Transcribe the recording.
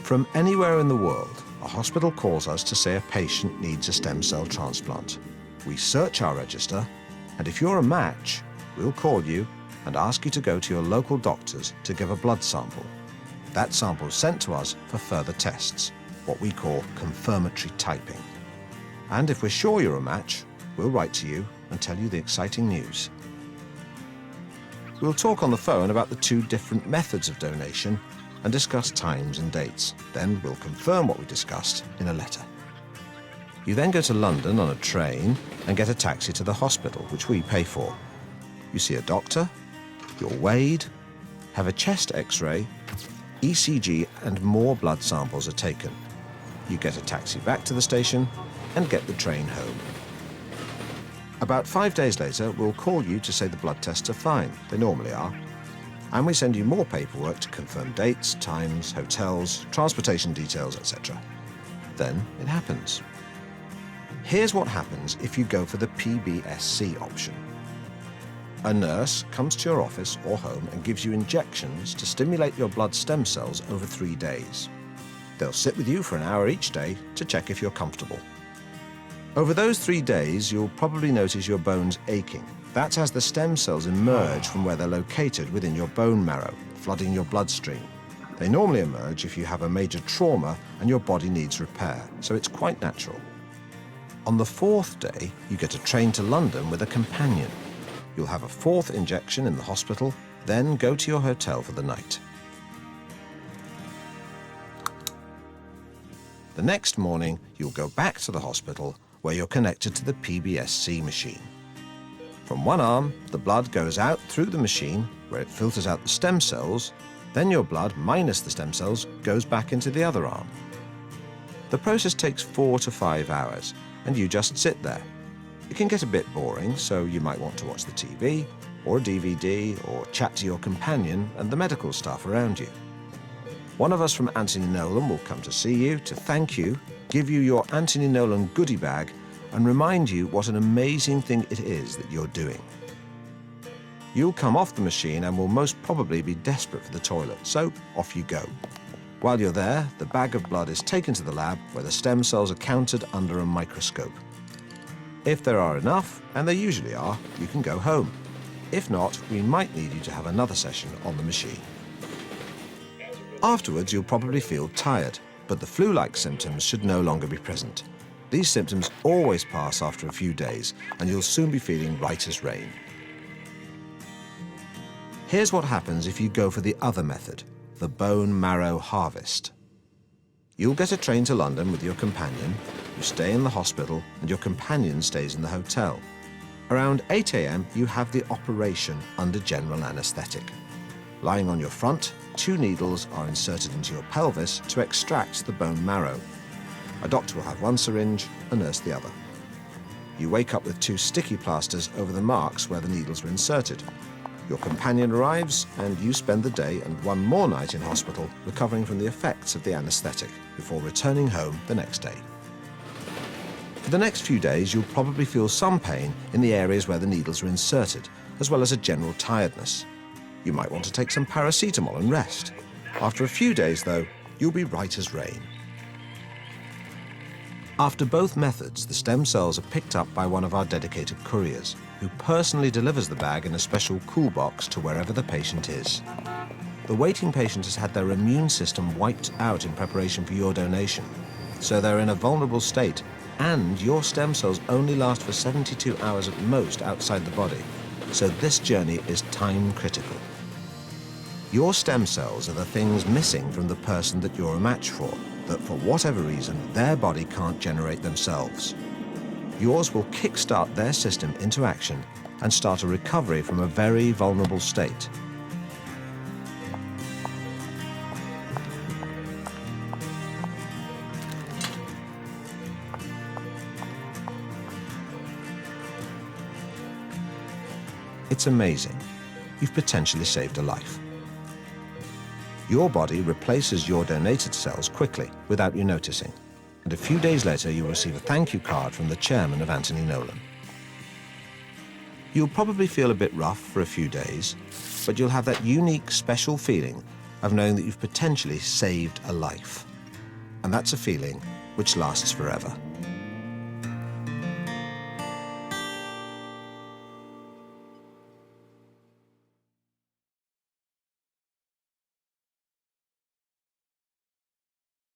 From anywhere in the world, a hospital calls us to say a patient needs a stem cell transplant. We search our register, and if you're a match, we'll call you and ask you to go to your local doctors to give a blood sample. That sample is sent to us for further tests, what we call confirmatory typing. And if we're sure you're a match, we'll write to you and tell you the exciting news. We'll talk on the phone about the two different methods of donation and discuss times and dates. Then we'll confirm what we discussed in a letter. You then go to London on a train and get a taxi to the hospital, which we pay for. You see a doctor, you're weighed, have a chest X-ray, ECG, and more blood samples are taken. You get a taxi back to the station and get the train home. About 5 days later, we'll call you to say the blood tests are fine. They normally are. And we send you more paperwork to confirm dates, times, hotels, transportation details, etc. Then it happens. Here's what happens if you go for the PBSC option. A nurse comes to your office or home and gives you injections to stimulate your blood stem cells over 3 days. They'll sit with you for an hour each day to check if you're comfortable. Over those 3 days, you'll probably notice your bones aching. That's as the stem cells emerge from where they're located within your bone marrow, flooding your bloodstream. They normally emerge if you have a major trauma and your body needs repair, so it's quite natural. On the 4th day, you get a train to London with a companion. You'll have a 4th injection in the hospital, then go to your hotel for the night. The next morning, you'll go back to the hospital where you're connected to the PBSC machine. From one arm, the blood goes out through the machine where it filters out the stem cells, then your blood minus the stem cells goes back into the other arm. The process takes 4 to 5 hours, and you just sit there. It can get a bit boring, so you might want to watch the TV, or a DVD, or chat to your companion and the medical staff around you. One of us from Anthony Nolan will come to see you to thank you, give you your Anthony Nolan goodie bag, and remind you what an amazing thing it is that you're doing. You'll come off the machine and will most probably be desperate for the toilet, so off you go. While you're there, the bag of blood is taken to the lab where the stem cells are counted under a microscope. If there are enough, and there usually are, you can go home. If not, we might need you to have another session on the machine. Afterwards, you'll probably feel tired, but the flu-like symptoms should no longer be present. These symptoms always pass after a few days, and you'll soon be feeling right as rain. Here's what happens if you go for the other method, the bone marrow harvest. You'll get a train to London with your companion, you stay in the hospital, and your companion stays in the hotel. Around 8 AM, you have the operation under general anaesthetic. Lying on your front, 2 needles are inserted into your pelvis to extract the bone marrow. A doctor will have 1 syringe, a nurse the other. You wake up with 2 sticky plasters over the marks where the needles were inserted. Your companion arrives, and you spend the day and 1 more night in hospital recovering from the effects of the anaesthetic before returning home the next day. For the next few days, you'll probably feel some pain in the areas where the needles are inserted, as well as a general tiredness. You might want to take some paracetamol and rest. After a few days, though, you'll be right as rain. After both methods, the stem cells are picked up by one of our dedicated couriers, who personally delivers the bag in a special cool box to wherever the patient is. The waiting patient has had their immune system wiped out in preparation for your donation, so they're in a vulnerable state, and your stem cells only last for 72 hours at most outside the body, so this journey is time critical. Your stem cells are the things missing from the person that you're a match for, that for whatever reason, their body can't generate themselves. Yours will kickstart their system into action and start a recovery from a very vulnerable state. It's amazing. You've potentially saved a life. Your body replaces your donated cells quickly, without you noticing. And a few days later, you'll receive a thank you card from the chairman of Anthony Nolan. You'll probably feel a bit rough for a few days, but you'll have that unique, special feeling of knowing that you've potentially saved a life. And that's a feeling which lasts forever.